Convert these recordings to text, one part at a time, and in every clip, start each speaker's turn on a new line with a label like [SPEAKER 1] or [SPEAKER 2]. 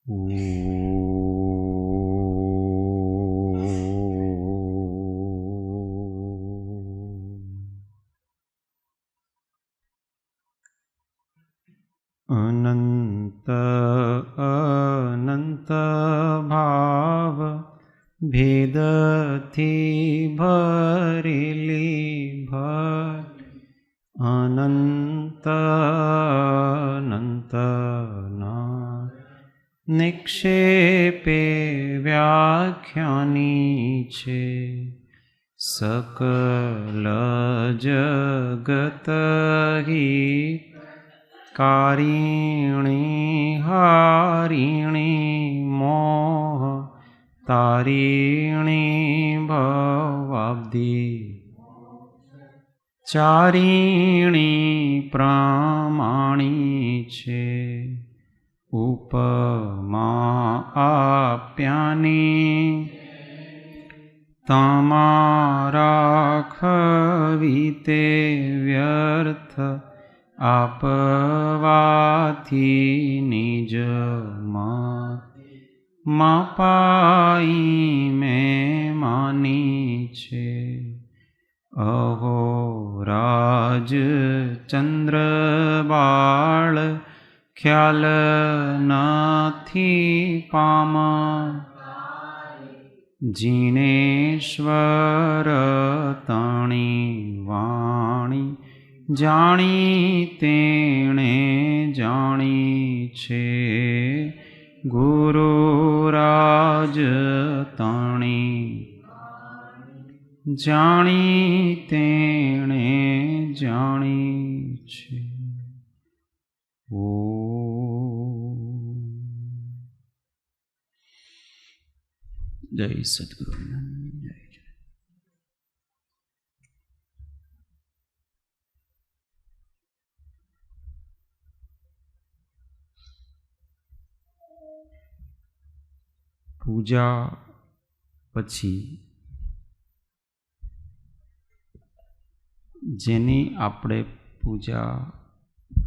[SPEAKER 1] અનંત અનંત ભાવ ભેદથી ભરેલી અનંત અનંતના નિક્ષેપે વ્યાખ્યાની છે. સકલ જગત હિત કારિણી હારિણી મોહ તારિણી ભવાબ્ધિ ચારિણી પ્રમાણી છે. ઉપમા આપ્યાની તમારા ખવી તે વ્યર્થ આપવાથી નિજ માપાઈ મેં માની છે. અહો રાજ ચંદ્ર બાળ ખ્યાલ નથી પામા જીનેશ્વર તણી વાણી જાણી તેણે જાણી છે. ગુરુ રાજ તણી જાણી તેણે જાણી છે. જય સદગુરુ. જય જય. પૂજા પછી જેની આપણે પૂજા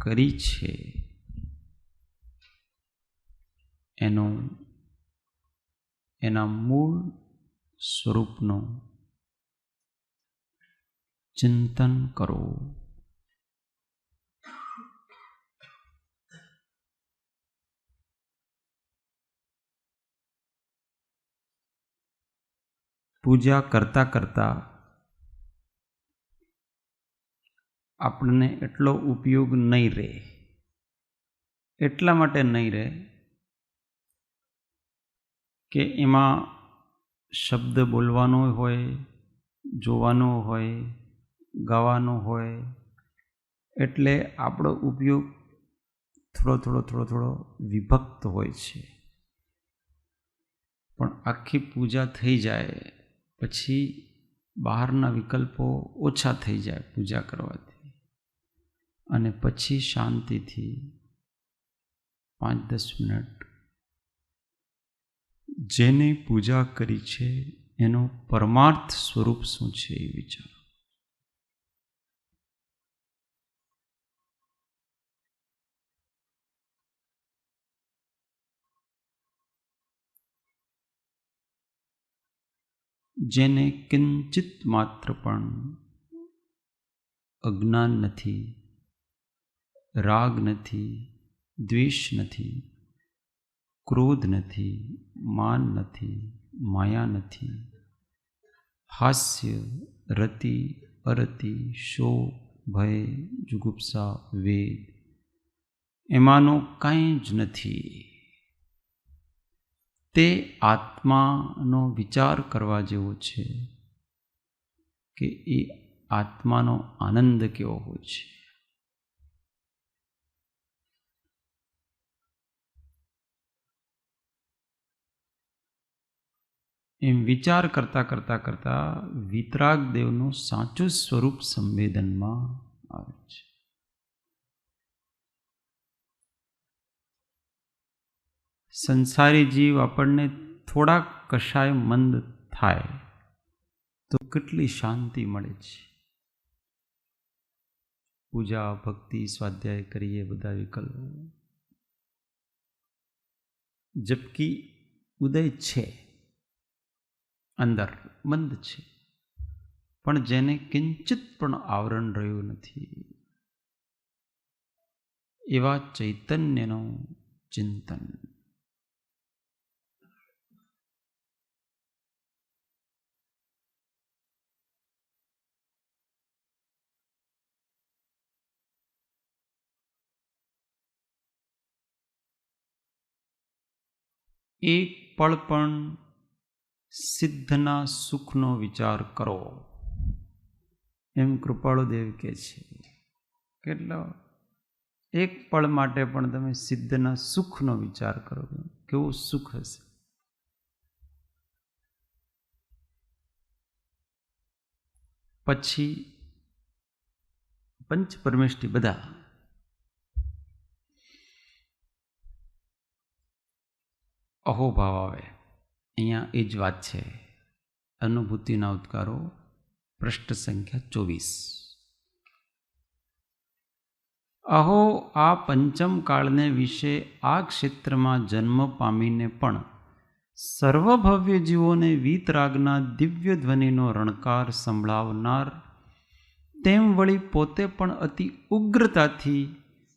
[SPEAKER 1] કરી છે એના મૂળ સ્વરૂપનું ચિંતન કરો. પૂજા કરતા કરતા આપણને એટલો ઉપયોગ નહીં રહે. એટલા માટે નહીં રહે કે એમાં શબ્દ બોલવાનો હોય, જોવાનો હોય, ગાવાનો હોય, એટલે આપણો ઉપયોગ થોડો વિભક્ત હોય છે. પણ આખી પૂજા થઈ જાય પછી બહારના વિકલ્પો ઓછા થઈ જાય પૂજા કરવાથી, અને પછી શાંતિથી 5-10 મિનિટ જેની પૂજા કરી છે એનો પરમાર્થ સ્વરૂપ શું છે એ વિચારો. જેને કિંચિત માત્ર પણ અજ્ઞાન નથી, રાગ નથી, દ્વેષ નથી, ક્રોધ નથી, માન નથી, માયા નથી, હાસ્ય, રતિ, અરતિ, શોક, ભય, જુગુપ્સા, વેદ એમાંનો કંઈ જ નથી. તે આત્માનો વિચાર કરવા જેવો છે કે એ આત્માનો આનંદ કેવો હોય છે. એમ વિચાર કરતા વિતરાગ દેવનું સાચું સ્વરૂપ સંવેદનમાં આવે છે. સંસારી જીવ આપણને થોડાક કશાય મંદ થાય તો કેટલી શાંતિ મળે છે. પૂજા, ભક્તિ, સ્વાધ્યાય કરીએ બધા વિકલ્પો, જબકી ઉદય છે, અંદર બંધ છે, પણ જેને કિંચિત પણ આવરણ રહ્યું નથી, એવા ચૈતન્યનું ચિંતન. એક પળ પણ સિદ્ધના સુખનો વિચાર કરો, એમ કૃપાળુદેવ કહે છે. કેટલો એક પળ માટે પણ તમે સિદ્ધના સુખનો વિચાર કરો, કેવું સુખ હશે. પછી પંચ પરમેષ્ઠી બધા અહોભાવ આવે. અહીંયા એ જ વાત છે. અનુભૂતિના ઉદ્ગારો, પૃષ્ઠ સંખ્યા 24. અહો આ પંચમ કાળને વિશે આ ક્ષેત્રમાં જન્મ પામીને પણ સર્વભવ્ય જીવોને વીતરાગના દિવ્ય ધ્વનિનો રણકાર સંભળાવનાર, તેમ વળી પોતે પણ અતિ ઉગ્રતાથી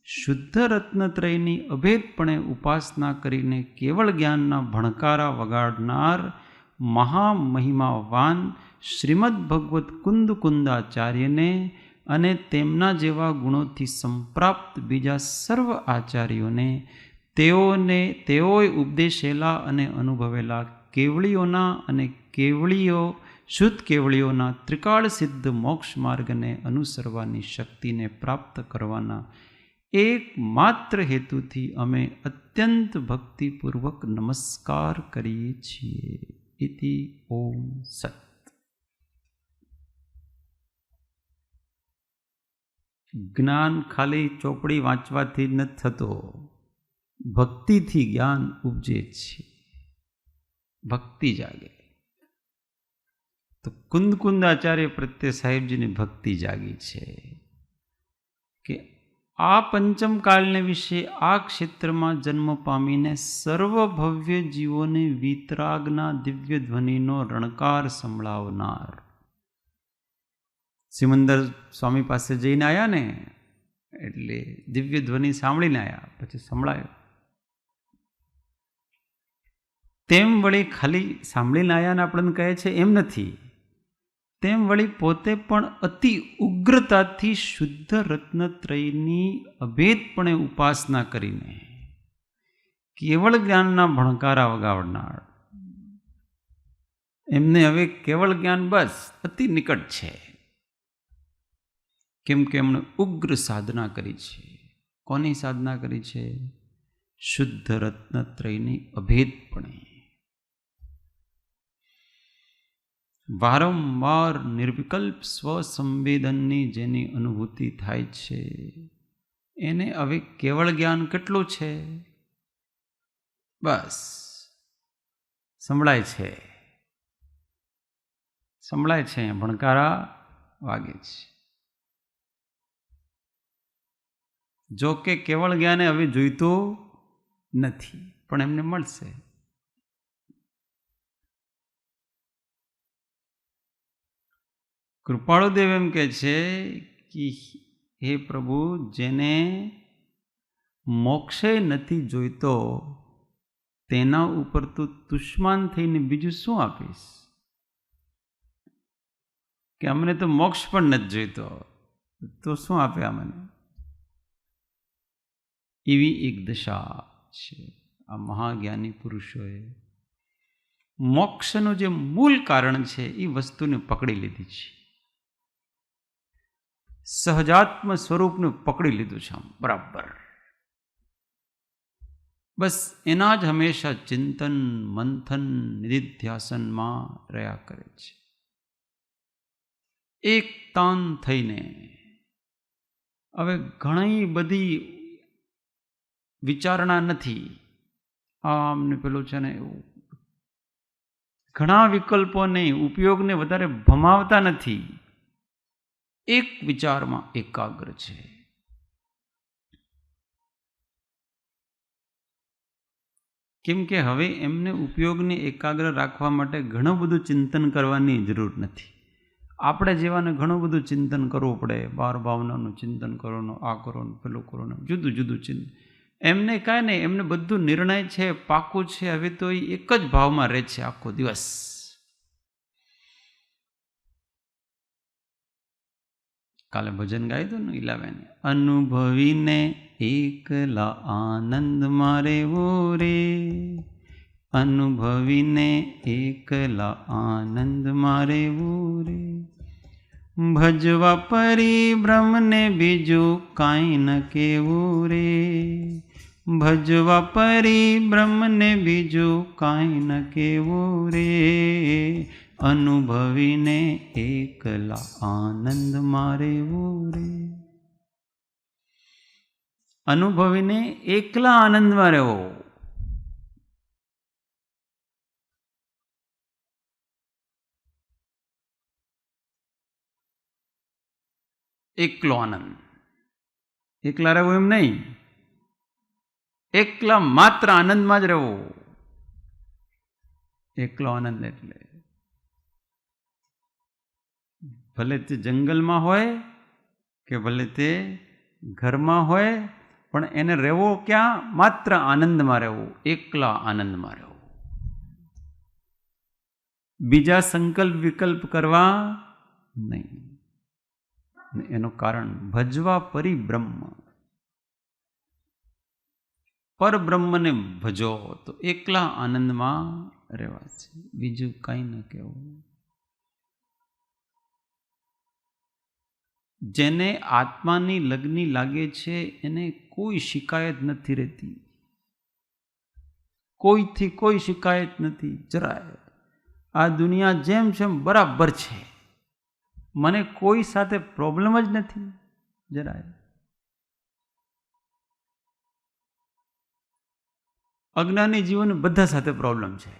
[SPEAKER 1] શુદ્ધ રત્નત્રયની અભેદપણે ઉપાસના કરીને કેવળ જ્ઞાનના ભણકારા વગાડનાર મહામહિમાવાન શ્રીમદ ભગવત કુંદકુંદાચાર્યને અને તેમના જેવા ગુણોથી સંપ્રાપ્ત બીજા સર્વ આચાર્યોને તેઓએ ઉપદેશેલા અને અનુભવેલા કેવળીઓના અને શુદ્ધ કેવળીઓના ત્રિકાળ સિદ્ધ મોક્ષ માર્ગને અનુસરવાની શક્તિને પ્રાપ્ત કરવાના એકમાત્ર હેતુથી અમે અત્યંત ભક્તિપૂર્વક નમસ્કાર કરીએ છીએ. ઇતિ ઓમ સત. જ્ઞાન ખાલી ચોપડી વાંચવાથી જ નથી થતો, ભક્તિથી જ્ઞાન ઉપજે છે, ભક્તિ જાગે. તો કુંદકુંદાચાર્ય પ્રત્યે સાહેબજીની ભક્તિ જાગી છે કે આ પંચમ કાળને વિશે આ ક્ષેત્રમાં જન્મ પામીને સર્વભવ્ય જીવોને વીતરાગના દિવ્ય ધ્વનિનો રણકાર સંભળાવનાર. સિમંદર સ્વામી પાસે જઈને આવ્યા ને, એટલે દિવ્ય ધ્વનિ સાંભળીને આવ્યા, પછી સંભળાયો. તેમ વળી ખાલી સાંભળીને આવ્યા ને આપણને કહે છે એમ નથી, તેમ વળી પોતે પણ અતિ ઉગ્રતાથી શુદ્ધ રત્નત્રયની અભેદપણે ઉપાસના કરીને કેવળ જ્ઞાનના ભણકારા વગાડનાર. એમને હવે કેવળ જ્ઞાન બસ અતિ નિકટ છે, કેમ કે એમણે ઉગ્ર સાધના કરી છે. કોની સાધના કરી છે? શુદ્ધ રત્નત્રયની અભેદપણે. વારંવાર નિર્વિકલ્પ સ્વસંવેદનની જેની અનુભૂતિ થાય છે, એને હવે કેવળ જ્ઞાન કેટલું છે? બસ સંભળાય છે, ભણકારા વાગે છે. જો કે કેવળ જ્ઞાને હવે જોઈતું નથી, પણ એમને મળશે. કૃપાળુદેવ એમ કહે છે કે હે પ્રભુ, જેને મોક્ષે નથી જોઈતો તેના ઉપર તો તુષ્માન થઈને બીજું શું આપીશ? કે અમને તો મોક્ષ પણ નથી જોઈતો, તો શું આપે અમને? એવી એક દશા છે આ મહાજ્ઞાની પુરુષોએ. મોક્ષનું જે મૂળ કારણ છે એ વસ્તુને પકડી લીધી છે, સહજાત્મ સ્વરૂપને પકડી લીધું છે આમ બરાબર. બસ એના જ હંમેશા ચિંતન મંથન નિધિધ્યાસનમાં રહ્યા કરે છે, એક તાન થઈને. હવે ઘણી બધી વિચારણા નથી, આમને પેલું છે ને એવું, ઘણા વિકલ્પોને ઉપયોગને વધારે ભમાવતા નથી, એક વિચારમાં એકાગ્ર છે. કેમ કે હવે એમને ઉપયોગને એકાગ્ર રાખવા માટે ઘણું બધું ચિંતન કરવાની જરૂર નથી. આપણે જેવાને ઘણું બધું ચિંતન કરવું પડે, 12 ભાવનાનું ચિંતન કરવાનું, આ કરવાનું, પેલું કરવાનું, જુદું જુદું ચિંતન. એમને કાંઈ નહીં, એમને બધું નિર્ણય છે, પાકું છે. હવે તો એ એક જ ભાવમાં રહે છે આખો દિવસ. કાલે ભજન ગાયું હતું ને ઈલાબેન, અનુભવીને એકલા આનંદ મારે રે, અનુભવીને એકલા આનંદ મારે રે, ભજવા પરિબ્રહ્મને બીજું કાંઈ ન કેવું રે, ભજવા પરિબ્રહ્મને બીજું કાંઈ ન કેવું રે, અનુભવીને એકલા આનંદ મારે રે, અનુભવીને એકલા આનંદમાં રહેવો. એકલો આનંદ, એકલા રહેવું એમ નહીં, એકલા માત્ર આનંદમાં જ રહેવો. એકલો આનંદ એટલે ભલે તે જંગલમાં હોય કે ભલે તે ઘરમાં હોય, પણ એને રહેવો ક્યાં? માત્ર આનંદમાં રહેવું, એકલા આનંદમાં રહેવું. બીજા સંકલ્પ વિકલ્પ કરવા નહીં. એનું કારણ ભજવા પરિબ્રહ્મ, પરબ્રહ્મને ભજો તો એકલા આનંદમાં રહેવા છે, બીજું કંઈ ન કહેવું. જેને આત્માની લગની લાગે છે એને કોઈ શિકાયત નથી રહેતી, કોઈથી કોઈ શિકાયત નથી જરાય. આ દુનિયા જેમ છે બરાબર છે, મને કોઈ સાથે પ્રોબ્લેમ જ નથી જરાય. અજ્ઞાની જીવન બધા સાથે પ્રોબ્લેમ છે.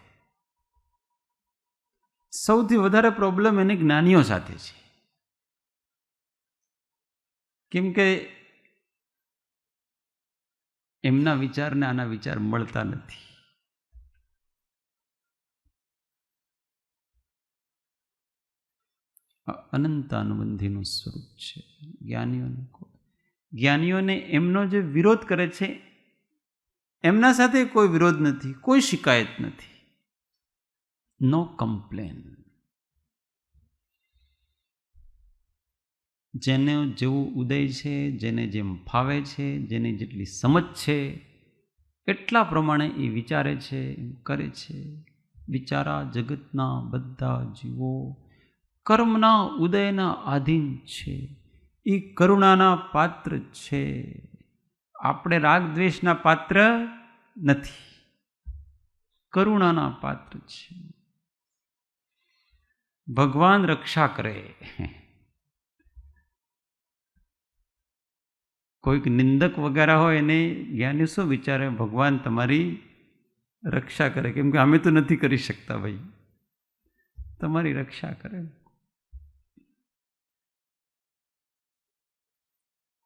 [SPEAKER 1] સૌથી વધારે પ્રોબ્લેમ એને જ્ઞાનીઓ સાથે છે. કેમ કે એમના વિચારને આના વિચાર મળતા નથી. અનંત અનુબંધીનું સ્વરૂપ છે જ્ઞાનીઓને એમનો જે વિરોધ કરે છે એમના સાથે કોઈ વિરોધ નથી, કોઈ શિકાયત નથી. નો કમ્પ્લેન. જેને જેવું ઉદય છે, જેને જેમ ફાવે છે, જેને જેટલી સમજ છે એટલા પ્રમાણે એ વિચારે છે, એમ કરે છે. વિચારા જગતના બધા જીવો કર્મના ઉદયના આધીન છે, એ કરુણાના પાત્ર છે. આપણે રાગ દ્વેષના પાત્ર નથી, કરુણાના પાત્ર છે. ભગવાન રક્ષા કરે. કોઈક નિંદક વગેરે હોય એને જ્ઞાની શું વિચારે? ભગવાન તમારી રક્ષા કરે, કેમ કે અમે તો નથી કરી શકતા ભાઈ, તમારી રક્ષા કરે.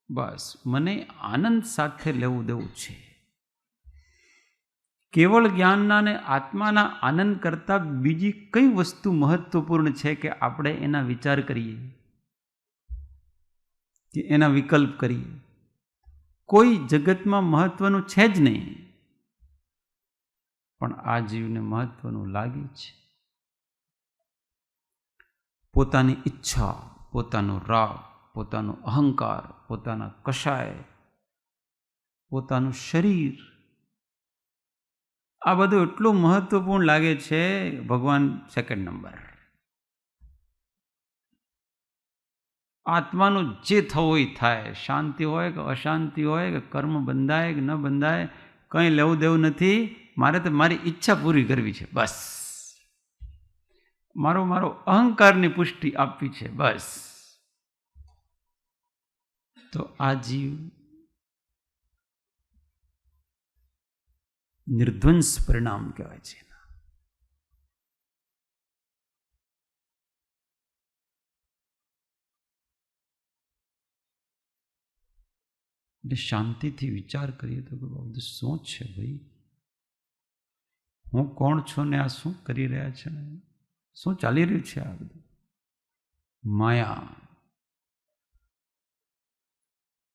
[SPEAKER 1] બસ મને આનંદ સાથે લેવું દેવું છે. કેવળ જ્ઞાનના ને આત્માના આનંદ કરતાં બીજી કઈ વસ્તુ મહત્વપૂર્ણ છે કે આપણે એના વિચાર કરીએ, કે એના વિકલ્પ કરીએ? કોઈ જગતમાં મહત્વનું છે જ નહીં, પણ આ જીવને મહત્વનું લાગે છે. પોતાની ઈચ્છા, પોતાનો રાગ, પોતાનો અહંકાર, પોતાના કષાય, પોતાનું શરીર, આ બધું એટલું મહત્વપૂર્ણ લાગે છે. ભગવાન સેકન્ડ નંબર. આત્માનું જે થવું એ થાય, શાંતિ હોય કે અશાંતિ હોય, કે કર્મ બંધાય કે ન બંધાય, કંઈ લેવું દેવું નથી. મારે તો મારી ઈચ્છા પૂરી કરવી છે, બસ. મારો અહંકારની પુષ્ટિ આપવી છે, બસ. તો આ જીવ નિર્ધ્વંસ પરિણામ કહેવાય છે. એટલે શાંતિથી વિચાર કરીએ તો બધું શું છે ભાઈ? હું કોણ છું ને આ શું કરી રહ્યા છે, શું ચાલી રહ્યું છે આ બધું? માયા.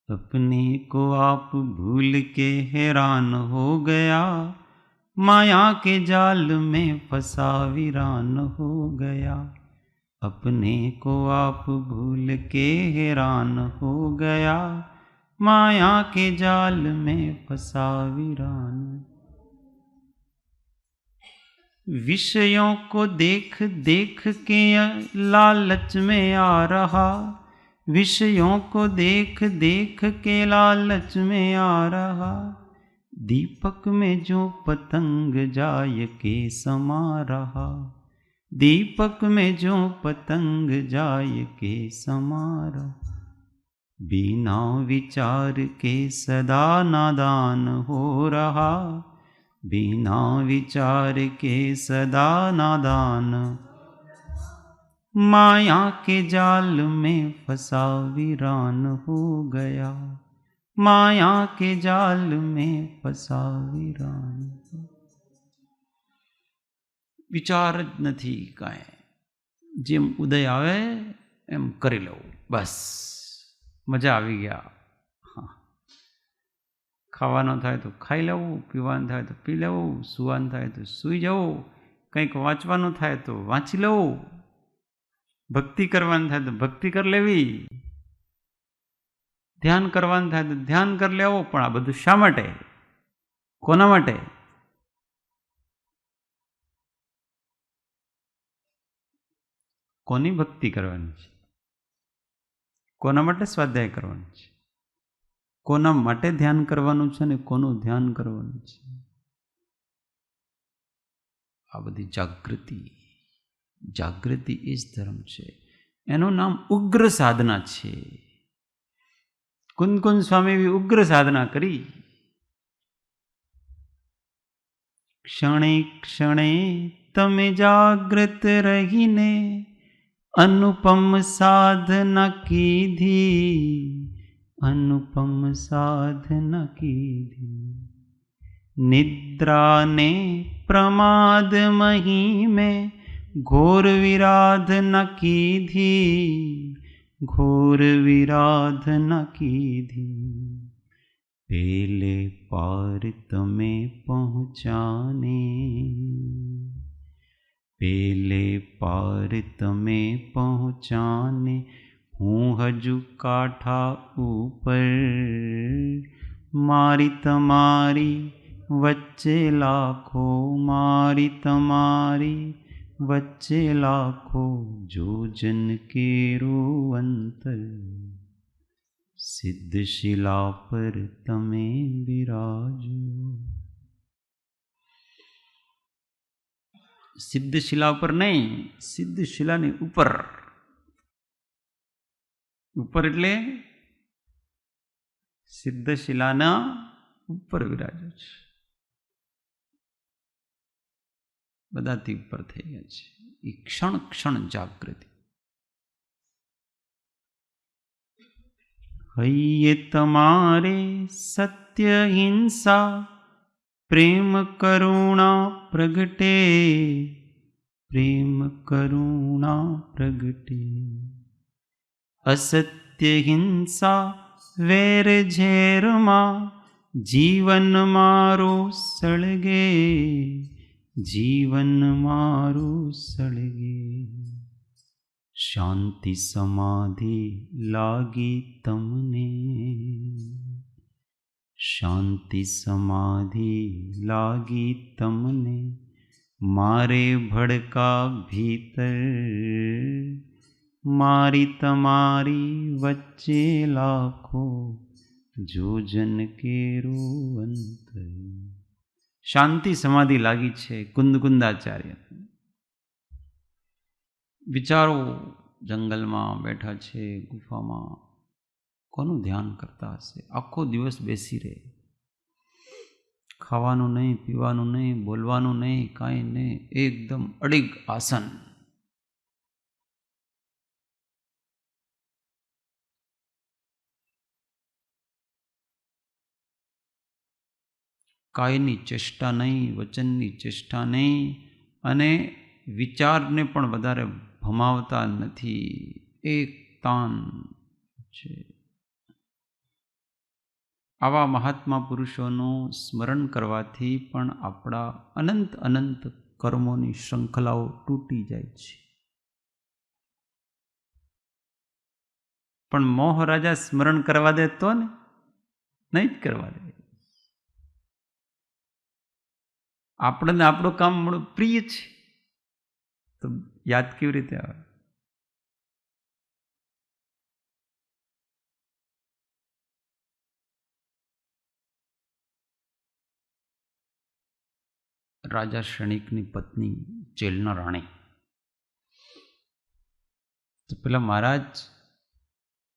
[SPEAKER 1] अपने को आप भूल के हैरान हो गया, माया के जाल में फंसा वीरान हो गया. अपने को आप भूल के हैरान हो गया, माया के जाल में फंसा वीरान. विषयों को देख देख के लालच में आ रहा, विषयों को देख देख के लालच में आ रहा, दीपक में जो पतंग जाय के समा रहा, दीपक में जो पतंग जाय के समा रहा. बिना विचार के सदा नादान हो रहा, बिना विचार के सदा नादान, माया के जाल में फंसा वीरान हो गया, माया के जाल में फंसा वीरान. વિચાર જ નથી કાંઈ, જેમ ઉદય આવે એમ કરી લઉં, બસ મજા આવી ગયા. હા, ખાવાનું થાય તો ખાઈ લેવું, પીવાનું થાય તો પી લેવું, સૂવાનું થાય તો સૂઈ જવું, કંઈક વાંચવાનું થાય તો વાંચી લેવું, ભક્તિ કરવાનું થાય તો ભક્તિ કરી લેવી, ધ્યાન કરવાનું થાય તો ધ્યાન કરી લેવું. પણ આ બધું શા માટે, કોના માટે? કોની ભક્તિ કરવાની છે? કોના માટે સ્વાધ્યાય કરવાનું છે? કોના માટે ધ્યાન કરવાનું છે ને કોનું ધ્યાન કરવાનું છે? આ બધી જાગૃતિ, જાગૃતિ એ જ ધર્મ છે. એનું નામ ઉગ્ર સાધના છે. કુંદ સ્વામી એવી ઉગ્ર સાધના કરી. ક્ષણે ક્ષણે તમે જાગ્રત રહીને अनुपम साधना कीधी, अनुपम साधना कीधी. निद्रा ने प्रमाद मही में घोर विराधना कीधी, घोर विराधना कीधी. पेले पार तमे पहुँचाने, पेले पार तमे पहुँचाने, हूँ हजू काठा ऊपर, मारी तमारी वच्चे लाखो, मारी तमारी वच्चे लाखो, जो जन केरो अंतर, सिद्ध शिला पर तमे विराजो. સિદ્ધ શિલા ઉપર નહીં, સિદ્ધ શિલાની ઉપર. ઉપર એટલે સિદ્ધ શિલાના ઉપર વિરાજો છે. બધાથી ઉપર થઈ ગયા છે. એ ક્ષણ ક્ષણ જાગૃતિ. હૈયે તમારે સત્ય હિંસા प्रेम करुणा प्रगटे, प्रेम करुणा प्रगटे. असत्य हिंसा वैर झेर मां, जीवन मारो सळगे, जीवन मारो सळगे. शांति समाधि लागी तमने, शांति समाधि लागी तमने. मारे भड़का भीतर, मारी तमारी वच्चे लाखो, जो जन केरो अंतर. શાંતિ સમાધિ લાગી છે કુંદાચાર્ય. વિચારો, જંગલમાં બેઠા છે, ગુફામાં, કોનું ધ્યાન કરતા હશે? આખો દિવસ બેસી રહે, ખાવાનું નહીં, પીવાનું નહીં, બોલવાનું નહીં, કાંઈ નહીં, એકદમ અડીગ આસન. કાયની ચેષ્ટા નહીં, વચનની ચેષ્ટા નહીં, અને વિચારને પણ વધારે ભમાવતા નથી. એક તાન છે. આવા મહાત્મા પુરુષોનું સ્મરણ કરવાથી પણ આપણા અનંત અનંત કર્મોની શૃંખલાઓ તૂટી જાય છે. પણ મોહ રાજા સ્મરણ કરવા દે તો ને, નહીં જ કરવા દે. આપણને આપણું કામ પ્રિય છે તો યાદ કેવી રીતે આવે? રાજા ક્ષણિકની પત્ની, જેલના રાણી. તો પેલા મહારાજ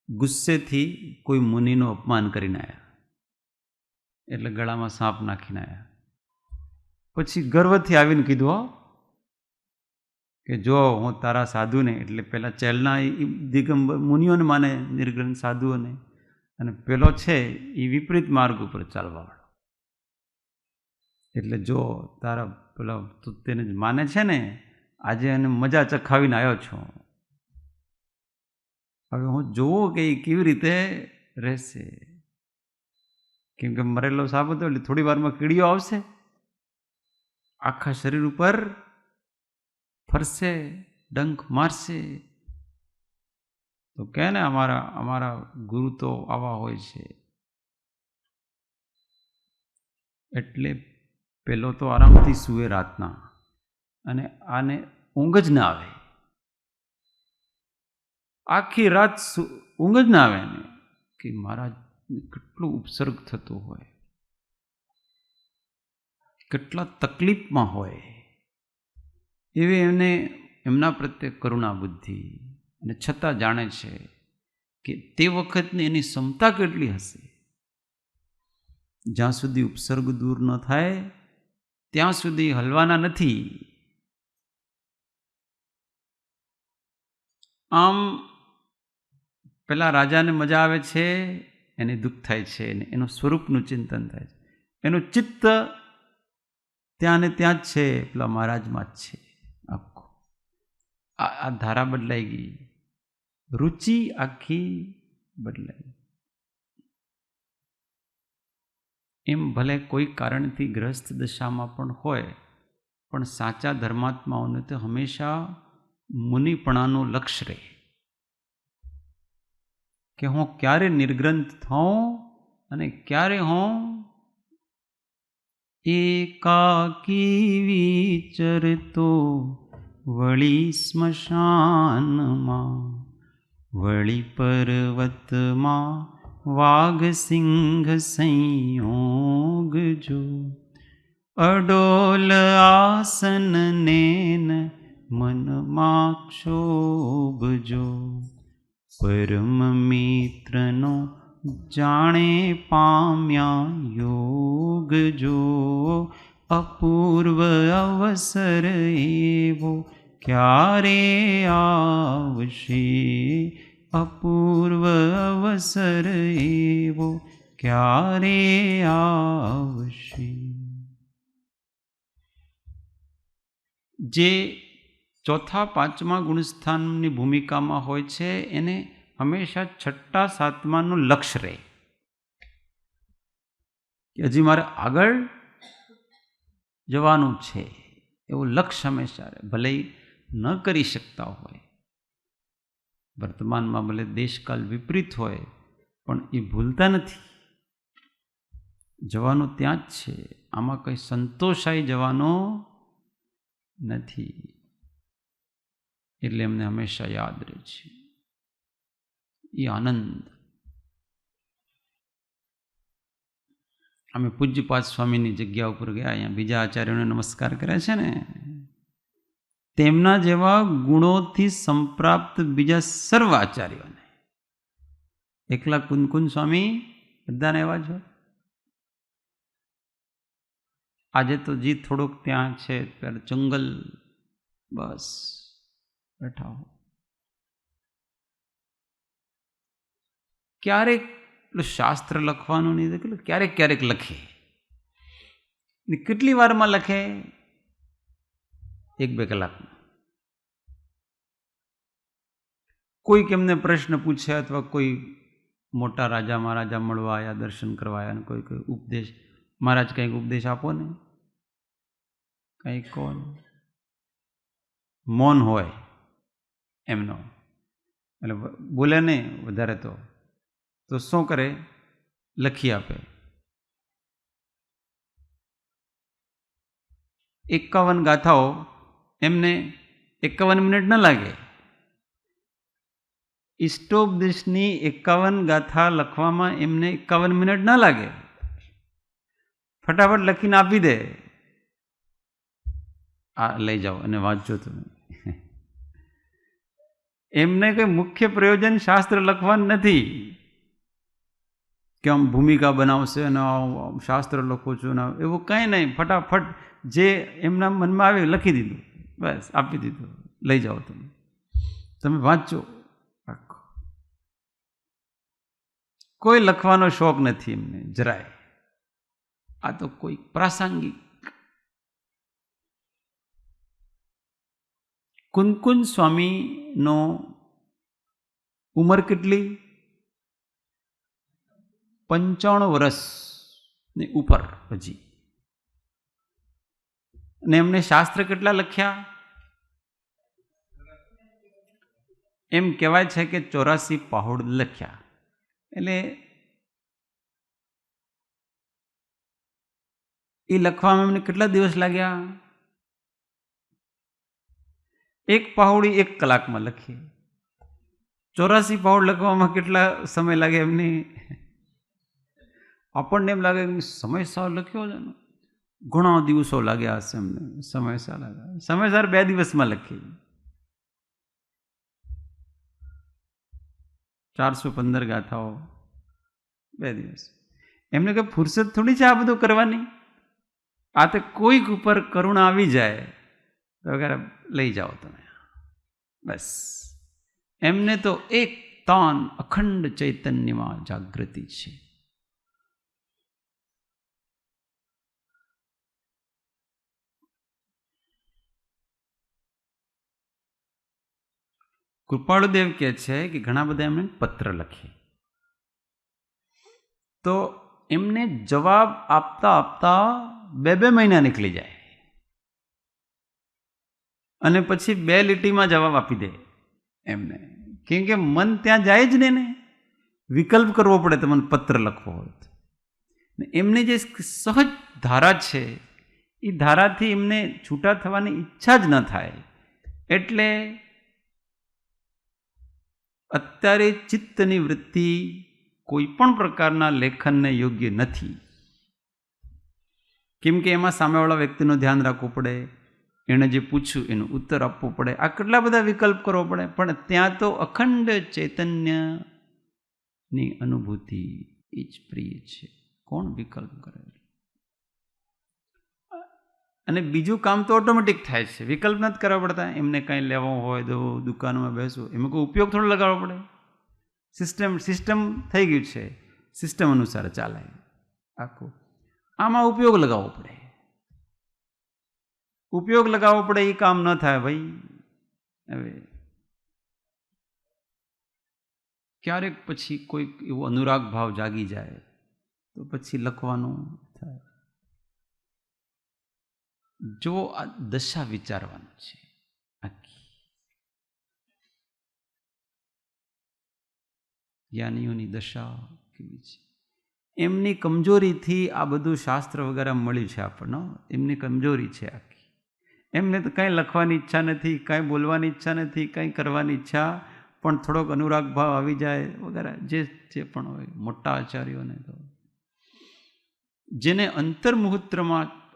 [SPEAKER 1] ગુસ્સેથી કોઈ મુનિનું અપમાન કરીને આવ્યા, એટલે ગળામાં સાપ નાખીને આવ્યા. પછી ગર્વથી આવીને કીધું કે જો હું તારા સાધુને, એટલે પેલા ચેલના દિગંબર મુનિઓને માને, નિર્ગ્રંથ સાધુઓને, અને પેલો છે એ વિપરીત માર્ગ ઉપર ચાલવાવાળો. એટલે જો તારા પેલા તું તેને માને છે ને, આજે એને મજા ચખાવીને આવ્યો છું. હવે હું જોઉં કે એ કેવી રીતે રહેશે. કેમ કે મરેલો સાપ હતો એટલે થોડી વારમાં કીડીઓ આવશે, આખા શરીર ઉપર ફરશે, ડંખ મારશે. તો કે ને અમારા ગુરુ તો આવા હોય છે. એટલે પેલો તો આરામથી સૂવે રાતના, અને આને ઊંઘ જ ના આવે. આખી રાત ઊંઘ જ ના આવે ને, કે મહારાજ કેટલું ઉપસર્ગ થતો હોય, કેટલા તકલીફમાં હોય. એવી એમને એમના પ્રત્યે કરુણા બુદ્ધિ, અને છતાં જાણે છે કે તે વખતની એની ક્ષમતા કેટલી હશે. જ્યાં સુધી ઉપસર્ગ દૂર ન થાય ત્યાં સુધી હલવાના નથી. આમ પેલા રાજાને મજા આવે છે, એને દુઃખ થાય છે, એનું સ્વરૂપનું ચિંતન થાય છે. એનું ચિત્ત ત્યાં ને ત્યાં જ છે, પેલા મહારાજમાં જ છે. આખું આ ધારા બદલાઈ ગઈ, રુચિ આખી બદલાઈ. એમ ભલે કોઈ કારણથી ગ્રસ્ત દશામાં પણ હોય, પણ સાચા ધર્માત્માઓને તો હંમેશા મુનિપણાનું લક્ષ્ય રહે કે હું ક્યારે નિર્ગ્રંથ થાઉં અને ક્યારે હું એકાકી વિચરતો વળી સ્મશાનમાં, વળી પર્વતમાં વાઘ સિંહ સંયોગ જો, અડોલ આસન નેન મનમાં ક્ષોભજો, પરમ મિત્રનો જાણે પામ્યા યોગ જો, અપૂર્વ અવસર એવો ક્યારે આવશે, અપૂર્વ અવસર એવો ક્યારે આવશે. જે ચોથા પાંચમા ગુણસ્થાનની ભૂમિકામાં હોય છે એને હંમેશા છઠ્ઠા સાતમાનું લક્ષ્ય રહે કે હજી મારે આગળ જવાનું છે, એવું લક્ષ્ય હંમેશા રહે. ભલે ન કરી શકતા હોય, વર્તમાનમાં ભલે દેશકાલ વિપરીત હોય, પણ એ ભૂલતા નથી. જવાનું ત્યાં જ છે, આમાં કંઈ સંતોષાઈ જવાનો નથી. એટલે એમને હંમેશા યાદ રહે છે એ આનંદ. અમે પૂજ્યપાદ સ્વામીની જગ્યા ઉપર ગયા, અહીંયા બીજા આચાર્યોને નમસ્કાર કરે છે ને, તેમના જેવા ગુણોથી સંપ્રાપ્ત બીજા સર્વ આચાર્યોને, એકલા કુંદકુંદ સ્વામી બધાને એવા છે. આજે તો જી થોડોક ત્યાં છે, ત્યારે જંગલ બસ બેઠા હો. ક્યારેક શાસ્ત્ર લખવાનું નહીં, ક્યારેક ક્યારેક લખે, ને કેટલી વારમાં લખે? 1-2 કલાકમાં. કોઈક એમને પ્રશ્ન પૂછે અથવા કોઈ મોટા રાજા મહારાજા મળવા આવ્યા, દર્શન કરવા આવ્યા, કોઈ કોઈ ઉપદેશ, મહારાજ કંઈક ઉપદેશ આપો ને, કંઈક કહો ને, મૌન હોય એમનો, એટલે બોલે નહીં વધારે, તો શું કરે? લખી આપે. 51 ગાથાઓ એમને 51 મિનિટ ન લાગે. ઇષ્ટોપદેશની 51 ગાથા લખવામાં એમને 51 મિનિટ ન લાગે. ફટાફટ લખીને આપી દે, આ લઈ જાઓ અને વાંચજો તમે. એમને કંઈ મુખ્ય પ્રયોજન શાસ્ત્ર લખવાનું નથી કે આમ ભૂમિકા બનાવશે અને શાસ્ત્ર લખું છું ને એવું કંઈ નહીં. ફટાફટ જે એમના મનમાં આવે લખી દીધું, બસ આપી દીધું, લઈ જાઓ તમે વાંચજો. કોઈ લખવાનો શોખ નથી એમને જરાય. આ તો કોઈ પ્રાસંગિક. કુંદકુંજ સ્વામીનો ઉંમર કેટલી? 95 વર્ષની ઉપર હજી. અને એમને શાસ્ત્ર કેટલા લખ્યા? એમ કહેવાય છે કે 84 પહોળ લખ્યા. એટલે એ લખવામાં એમને કેટલા દિવસ લાગ્યા? 1 પહોળી 1 કલાકમાં લખી. 84 પહોળ લખવામાં કેટલા સમય લાગે એમને? આપણને એમ લાગે સમયસર લખ્યો છે ને, ઘણા દિવસો લાગ્યા હશે એમને. સમયસર લાગ્યા, સમયસર 2 દિવસમાં લખી. 415 ગાથાઓ 2 દિવસ. એમને કંઈ ફુરસદ થોડી છે આ બધું કરવાની. આ તો કોઈક ઉપર કરુણા આવી જાય તો વગેરે લઈ જાઓ તમે, બસ. એમને તો એક તાન અખંડ ચૈતન્યમાં જાગૃતિ છે. કૃપાળુદેવ કહે છે કે ઘણા બધા એમને પત્ર લખે, તો એમને જવાબ આપતા આપતા 2 મહિના નીકળી જાય, અને પછી 2 લીટીમાં જવાબ આપી દે એમને. કેમ કે મન ત્યાં જાય જ ને, વિકલ્પ કરવો પડે તમને પત્ર લખવો હોય તો. એમની જે સહજ ધારા છે એ ધારાથી એમને છૂટા થવાની ઈચ્છા જ ન થાય. એટલે અત્યારે ચિત્તની વૃત્તિ કોઈ પણ પ્રકારના લેખનને યોગ્ય નથી. કેમ કે એમાં સામેવાળા વ્યક્તિનું ધ્યાન રાખવું પડે, એણે જે પૂછ્યું એનો ઉત્તર આપવો પડે, આ કેટલા બધા વિકલ્પ કરવો પડે. પણ ત્યાં તો અખંડ ચૈતન્યની અનુભૂતિ એ જ પ્રિય છે. કોણ વિકલ્પ કરે? અને બીજું કામ તો ઓટોમેટિક થાય છે, વિકલ્પ નથી કરવા પડતા. એમને કંઈ લેવો હોય તો દુકાનમાં બેસવું, એમાં કોઈ ઉપયોગ થોડો લગાવવો પડે. સિસ્ટમ થઈ ગયું છે, સિસ્ટમ અનુસાર ચાલે આખું. આમાં ઉપયોગ લગાવવો પડે. ઉપયોગ લગાવવો પડે એ કામ ન થાય ભાઈ. હવે ક્યારેક પછી કોઈક એવો અનુરાગ ભાવ જાગી જાય તો પછી લખવાનું થાય. જો આ દશા વિચારવાનું છે આખી. જ્ઞાનીઓની દશા કેવી છે. એમની કમજોરીથી આ બધું શાસ્ત્ર વગેરે મળ્યું છે આપણને. એમની કમજોરી છે આખી. એમને તો કંઈ લખવાની ઈચ્છા નથી, કંઈ બોલવાની ઈચ્છા નથી, કંઈ કરવાની ઈચ્છા, પણ થોડોક અનુરાગ ભાવ આવી જાય વગેરે જે પણ હોય. મોટા આચાર્યોને તો જેને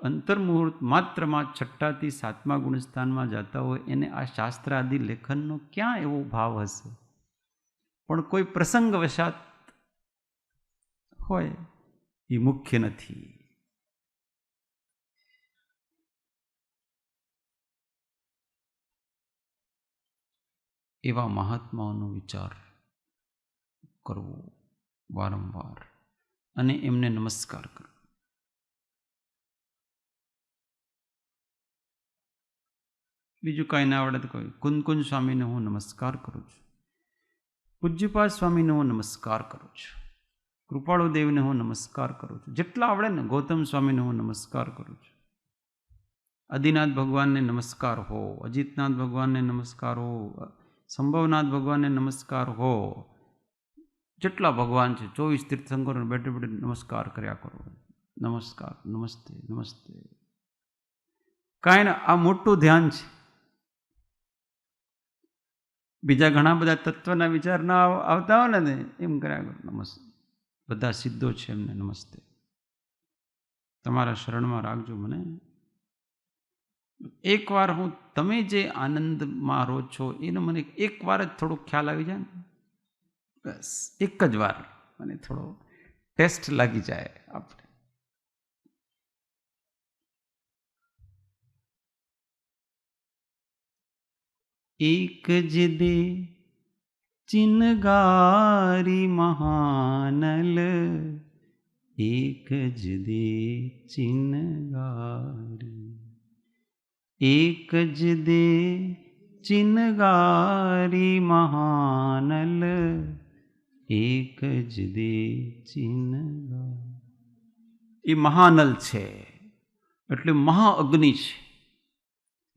[SPEAKER 1] અંતર્મુહૂર્ત માત્રમાં 6 થી 7મા ગુણસ્થાનમાં જતા હોય એને આ શાસ્ત્ર આદિ લેખનનો ક્યાં એવો ભાવ હશે? પણ કોઈ પ્રસંગવશાત હોય એ મુખ્ય નથી. એવા મહાત્માઓનો વિચાર કરવો વારંવાર અને એમને નમસ્કાર કરવો. બીજું કાંઈ ના આવડે તો કોઈ કુંદકુંજ સ્વામીને હું નમસ્કાર કરું છું, પૂજ્યપાદ સ્વામીને હું નમસ્કાર કરું છું, કૃપાળુ દેવને હું નમસ્કાર કરું છું, જેટલા આવડે ને ગૌતમ સ્વામીને હું નમસ્કાર કરું છું, આદિનાથ ભગવાનને નમસ્કાર હો, અજીતનાથ ભગવાનને નમસ્કાર હો, સંભવનાથ ભગવાનને નમસ્કાર હો, જેટલા ભગવાન છે 24 તીર્થંકરોને બેઠે બેઠે નમસ્કાર કર્યા કરો. નમસ્કાર, નમસ્તે, નમસ્તે. કાંઈ ને આ મોટું ધ્યાન છે. બીજા ઘણા બધા તત્વના વિચાર ના આવતા હોય ને એમ કર્યા કરો. નમસ્તે, બધા સિદ્ધો છે એમને નમસ્તે, તમારા શરણમાં રાખજો મને. એકવાર હું તમે જે આનંદમાં રહો છો એનો મને એકવાર જ થોડો ખ્યાલ આવી જાય ને, બસ એક જ વાર મને થોડો ટેસ્ટ લાગી જાય આપણે. એક જ દે ચિનગારી મહાનલ, એક જ દે ચિનગારી, એક જ દે ચિનગારી મહાનલ, એક જ દે ચિનગારી. એ મહાનલ છે એટલે મહાઅગ્નિ છે.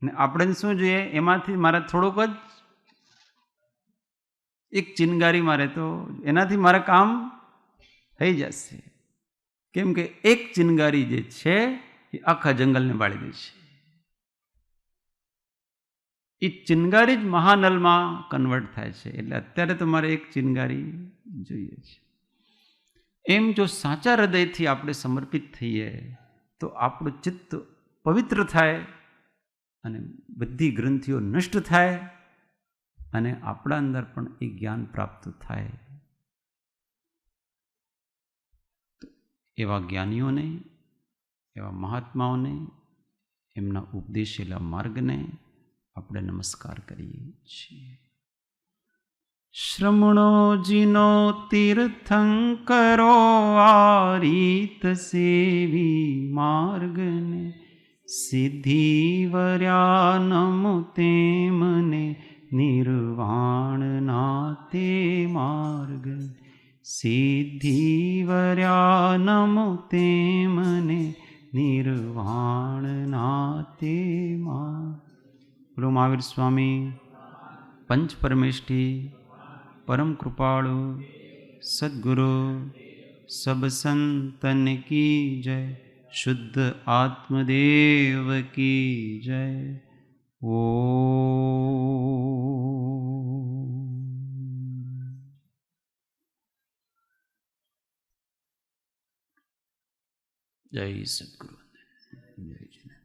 [SPEAKER 1] ને આપણે શું જોઈએ, એમાંથી મારે થોડુંક જ એક ચિનગારી મારે તો એનાથી મારે કામ થઈ જશે. કેમ કે એક ચિનગારી જે છે એ આખા જંગલને બાળી દે છે. એ ચિનગારી જ મહાનલમાં કન્વર્ટ થાય છે. એટલે અત્યારે તો મારે એક ચિનગારી જોઈએ છે. એમ જો સાચા હૃદયથી આપણે સમર્પિત થઈએ તો આપણું ચિત્ત પવિત્ર થાય અને બધી ગ્રંથિઓ નષ્ટ થાય અને આપણા અંદર પણ એ જ્ઞાન પ્રાપ્ત થાય. એવા જ્ઞાનીઓને, એવા મહાત્માઓને, એમના ઉપદેશેલા માર્ગને આપણે નમસ્કાર કરીએ છીએ. શ્રમણો જીનો તીર્થંકરો આ રીત સેવી માર્ગને, સિદ્ધિ વર્યા નમો તેમને નિર્વાણ નાતે માર્ગ, સિદ્ધિ વર્યા નમો તેમને નિર્વાણ નાતે માર્ગ. બોલો મહાવીર સ્વામી પંચ પરમેષ્ઠી પરમ કૃપાળુ સદગુરુ સબ સંતન કી જય, શુદ્ધ આત્મદેવ કી જય. જય સદગુરુ. જય જય.